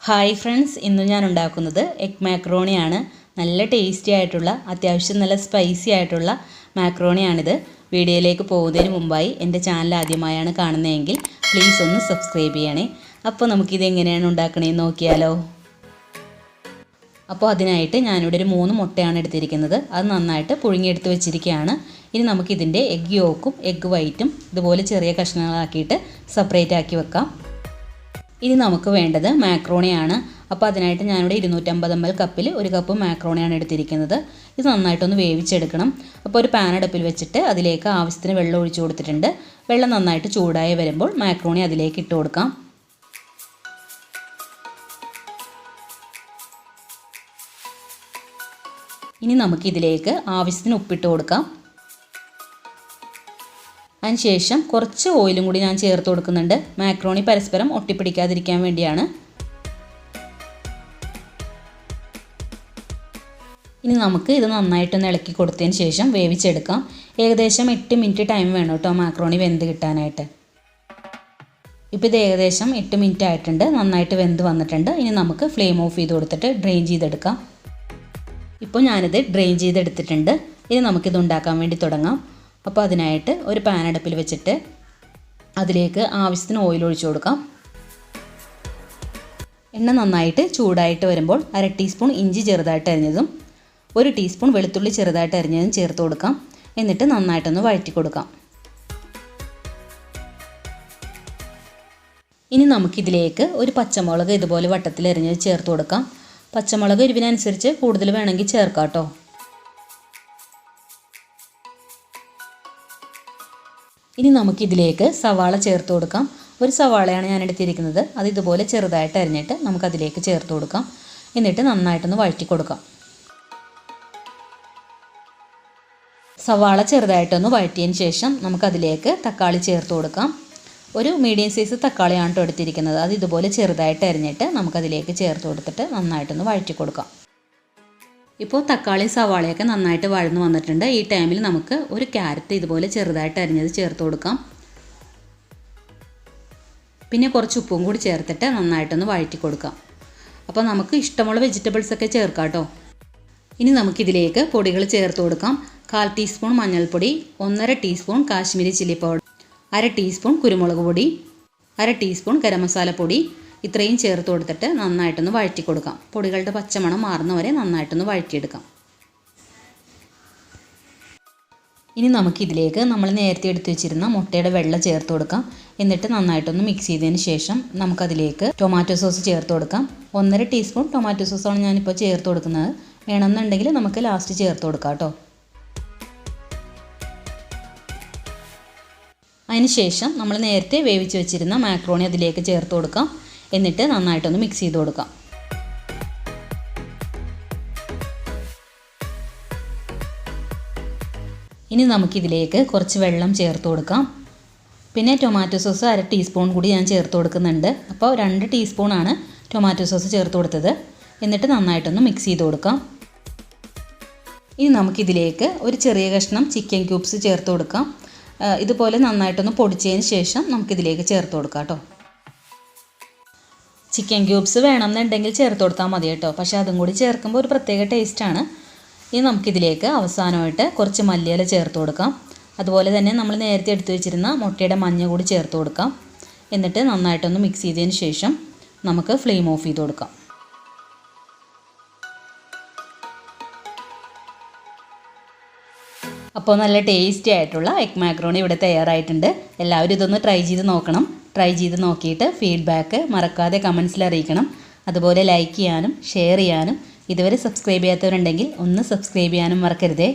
Hi friends, ഇന്ന് ഞാൻ ഉണ്ടാക്കുന്നത് എഗ് മാക്രോണിയാണ്. നല്ല ടേസ്റ്റി ആയിട്ടുള്ള, അത്യാവശ്യം നല്ല സ്പൈസി ആയിട്ടുള്ള മാക്രോണിയാണിത്. വീഡിയോയിലേക്ക് പോകുന്നതിന് മുമ്പായി എൻ്റെ ചാനൽ ആദ്യമായാണ് കാണുന്നതെങ്കിൽ പ്ലീസ് ഒന്ന് സബ്സ്ക്രൈബ് ചെയ്യണേ. അപ്പോൾ നമുക്കിത് എങ്ങനെയാണ് ഉണ്ടാക്കണേന്ന് നോക്കിയാലോ. അപ്പോൾ അതിനായിട്ട് ഞാനിവിടെ ഒരു 3 മുട്ടയാണ് എടുത്തിരിക്കുന്നത്. അത് നന്നായിട്ട് പുഴുങ്ങിയെടുത്ത് വെച്ചിരിക്കുകയാണ്. ഇനി നമുക്കിതിൻ്റെ എഗ് യോക്കും എഗ് വൈറ്റും ഇതുപോലെ ചെറിയ കഷ്ണങ്ങളാക്കിയിട്ട് സെപ്പറേറ്റ് ആക്കി വെക്കാം. ഇനി നമുക്ക് വേണ്ടത് മാക്രോണിയാണ്. അപ്പോൾ അതിനായിട്ട് ഞാനിവിടെ 250 ml കപ്പിൽ 1 കപ്പ് മാക്രോണിയാണ് എടുത്തിരിക്കുന്നത്. ഇത് നന്നായിട്ടൊന്ന് വേവിച്ചെടുക്കണം. അപ്പോൾ ഒരു പാൻ അടുപ്പിൽ വെച്ചിട്ട് അതിലേക്ക് ആവശ്യത്തിന് വെള്ളം ഒഴിച്ചു കൊടുത്തിട്ടുണ്ട്. വെള്ളം നന്നായിട്ട് ചൂടായി വരുമ്പോൾ മാക്രോണി അതിലേക്ക് ഇട്ട് കൊടുക്കാം. ഇനി നമുക്കിതിലേക്ക് ആവശ്യത്തിന് ഉപ്പിട്ട് കൊടുക്കാം. അതിനുശേഷം കുറച്ച് ഓയിലും കൂടി ഞാൻ ചേർത്ത് കൊടുക്കുന്നുണ്ട്. മാക്രോണി പരസ്പരം ഒട്ടിപ്പിടിക്കാതിരിക്കാൻ വേണ്ടിയാണ്. ഇനി നമുക്ക് ഇത് നന്നായിട്ടൊന്ന് ഇളക്കി കൊടുത്തതിന് ശേഷം വേവിച്ചെടുക്കാം. ഏകദേശം 8 മിനിറ്റ് ടൈം വേണം കേട്ടോ മാക്രോണി വെന്ത് കിട്ടാനായിട്ട്. ഇപ്പോൾ ഇത് ഏകദേശം 8 മിനിറ്റ് ആയിട്ടുണ്ട്. നന്നായിട്ട് വെന്ത് വന്നിട്ടുണ്ട്. ഇനി നമുക്ക് ഫ്ലെയിം ഓഫ് ചെയ്ത് കൊടുത്തിട്ട് ഡ്രെയിൻ ചെയ്തെടുക്കാം. ഇപ്പോൾ ഞാനിത് ഡ്രെയിൻ ചെയ്തെടുത്തിട്ടുണ്ട്. ഇനി നമുക്കിത് ഉണ്ടാക്കാൻ വേണ്ടി തുടങ്ങാം. അപ്പോൾ അതിനായിട്ട് ഒരു പാൻ അടുപ്പിൽ വെച്ചിട്ട് അതിലേക്ക് ആവശ്യത്തിന് ഓയിൽ ഒഴിച്ചു കൊടുക്കാം. എണ്ണ നന്നായിട്ട് ചൂടായിട്ട് വരുമ്പോൾ 1/2 ടീസ്പൂൺ ഇഞ്ചി ചെറുതായിട്ട് അരിഞ്ഞതും 1 ടീസ്പൂൺ വെളുത്തുള്ളി ചെറുതായിട്ട് അരിഞ്ഞതും ചേർത്ത് കൊടുക്കാം. എന്നിട്ട് നന്നായിട്ടൊന്ന് വഴറ്റി കൊടുക്കാം. ഇനി നമുക്കിതിലേക്ക് ഒരു പച്ചമുളക് ഇതുപോലെ വട്ടത്തിൽ അരിഞ്ഞത് ചേർത്ത് കൊടുക്കാം. പച്ചമുളക് എരിവിനനുസരിച്ച് കൂടുതൽ വേണമെങ്കിൽ ചേർക്കാം കേട്ടോ. ഇനി നമുക്കിതിലേക്ക് സവാള ചേർത്ത് കൊടുക്കാം. ഒരു സവാളയാണ് ഞാൻ എടുത്തിരിക്കുന്നത്. അത് ഇതുപോലെ ചെറുതായിട്ട് അരിഞ്ഞിട്ട് നമുക്കതിലേക്ക് ചേർത്ത് കൊടുക്കാം. എന്നിട്ട് നന്നായിട്ടൊന്ന് വഴറ്റി കൊടുക്കാം. സവാള ചെറുതായിട്ടൊന്ന് വഴറ്റിയതിന് ശേഷം നമുക്കതിലേക്ക് തക്കാളി ചേർത്ത് കൊടുക്കാം. ഒരു മീഡിയം സൈസ് തക്കാളിയാണ് കേട്ടോ എടുത്തിരിക്കുന്നത്. അത് ഇതുപോലെ ചെറുതായിട്ട് അരിഞ്ഞിട്ട് നമുക്കതിലേക്ക് ചേർത്ത് കൊടുത്തിട്ട് നന്നായിട്ടൊന്ന് വഴറ്റി കൊടുക്കാം. ഇപ്പോൾ തക്കാളി സവാളയൊക്കെ നന്നായിട്ട് വഴന്നു വന്നിട്ടുണ്ട്. ഈ ടൈമിൽ നമുക്ക് ഒരു ക്യാരറ്റ് ഇതുപോലെ ചെറുതായിട്ട് അരിഞ്ഞത് ചേർത്ത് കൊടുക്കാം. പിന്നെ കുറച്ച് ഉപ്പും കൂടി ചേർത്തിട്ട് നന്നായിട്ടൊന്ന് വഴറ്റി കൊടുക്കാം. അപ്പോൾ നമുക്ക് ഇഷ്ടമുള്ള വെജിറ്റബിൾസൊക്കെ ചേർക്കാം കേട്ടോ. ഇനി നമുക്കിതിലേക്ക് പൊടികൾ ചേർത്ത് കൊടുക്കാം. 1/4 ടീസ്പൂൺ മഞ്ഞൾപ്പൊടി, 1.5 teaspoon Kashmiri chilli powder, 1/2 teaspoon കുരുമുളക് പൊടി, 1/2 ടീസ്പൂൺ ഗരം മസാല പൊടി, ഇത്രയും ചേർത്ത് കൊടുത്തിട്ട് നന്നായിട്ടൊന്ന് വഴറ്റി കൊടുക്കാം. പൊടികളുടെ പച്ചമണം മാറുന്നവരെ നന്നായിട്ടൊന്ന് വഴറ്റിയെടുക്കാം. ഇനി നമുക്കിതിലേക്ക് നമ്മൾ നേരത്തെ എടുത്തു വെച്ചിരുന്ന മുട്ടയുടെ വെള്ളം ചേർത്ത് കൊടുക്കാം. എന്നിട്ട് നന്നായിട്ടൊന്ന് മിക്സ് ചെയ്തതിന് ശേഷം നമുക്കതിലേക്ക് ടൊമാറ്റോ സോസ് ചേർത്ത് കൊടുക്കാം. 1.5 ടീസ്പൂൺ ടൊമാറ്റോ സോസാണ് ഞാനിപ്പോൾ ചേർത്ത് കൊടുക്കുന്നത്. വേണമെന്നുണ്ടെങ്കിൽ നമുക്ക് ലാസ്റ്റ് ചേർത്ത് കൊടുക്കാം കേട്ടോ. അതിനുശേഷം നമ്മൾ നേരത്തെ വേവിച്ച് വെച്ചിരുന്ന മാക്രോണി അതിലേക്ക് ചേർത്ത് കൊടുക്കാം. എന്നിട്ട് നന്നായിട്ടൊന്ന് മിക്സ് ചെയ്ത് കൊടുക്കാം. ഇനി നമുക്കിതിലേക്ക് കുറച്ച് വെള്ളം ചേർത്ത് കൊടുക്കാം. പിന്നെ ടൊമാറ്റോ സോസ് 1/2 ടീസ്പൂൺ കൂടി ഞാൻ ചേർത്ത് കൊടുക്കുന്നുണ്ട്. അപ്പോൾ 2 ടീസ്പൂണാണ് ടൊമാറ്റോ സോസ് ചേർത്ത് കൊടുത്തത്. എന്നിട്ട് നന്നായിട്ടൊന്ന് മിക്സ് ചെയ്ത് കൊടുക്കാം. ഇനി നമുക്കിതിലേക്ക് ഒരു ചെറിയ കഷ്ണം ചിക്കൻ ക്യൂബ്സ് ചേർത്ത് കൊടുക്കാം. ഇതുപോലെ നന്നായിട്ടൊന്ന് പൊടിച്ചതിന് ശേഷം നമുക്കിതിലേക്ക് ചേർത്ത് കൊടുക്കാം കേട്ടോ. ചിക്കൻ ക്യൂബ്സ് വേണമെന്നുണ്ടെങ്കിൽ ചേർത്ത് കൊടുത്താൽ മതി കേട്ടോ. പക്ഷേ അതും കൂടി ചേർക്കുമ്പോൾ ഒരു പ്രത്യേക ടേസ്റ്റാണ്. ഇനി നമുക്കിതിലേക്ക് അവസാനമായിട്ട് കുറച്ച് മല്ലിയില ചേർത്ത് കൊടുക്കാം. അതുപോലെ തന്നെ നമ്മൾ നേരത്തെ എടുത്തു വെച്ചിരുന്ന മുട്ടയുടെ മഞ്ഞ കൂടി ചേർത്ത് കൊടുക്കാം. എന്നിട്ട് നന്നായിട്ടൊന്ന് മിക്സ് ചെയ്തതിന് ശേഷം നമുക്ക് ഫ്ലെയിം ഓഫ് ചെയ്ത് കൊടുക്കാം. അപ്പോൾ നല്ല ടേസ്റ്റി ആയിട്ടുള്ള എഗ് മാക്രോണി ഇവിടെ തയ്യാറായിട്ടുണ്ട്. എല്ലാവരും ഇതൊന്ന് ട്രൈ ചെയ്ത് നോക്കണം. ട്രൈ ചെയ്ത് നോക്കിയിട്ട് ഫീഡ്ബാക്ക് മറക്കാതെ കമൻസിൽ അറിയിക്കണം. അതുപോലെ ലൈക്ക് ചെയ്യാനും ഷെയർ ചെയ്യാനും ഇതുവരെ സബ്സ്ക്രൈബ് ചെയ്യാത്തവരുണ്ടെങ്കിൽ ഒന്ന് സബ്സ്ക്രൈബ് ചെയ്യാനും മറക്കരുതേ.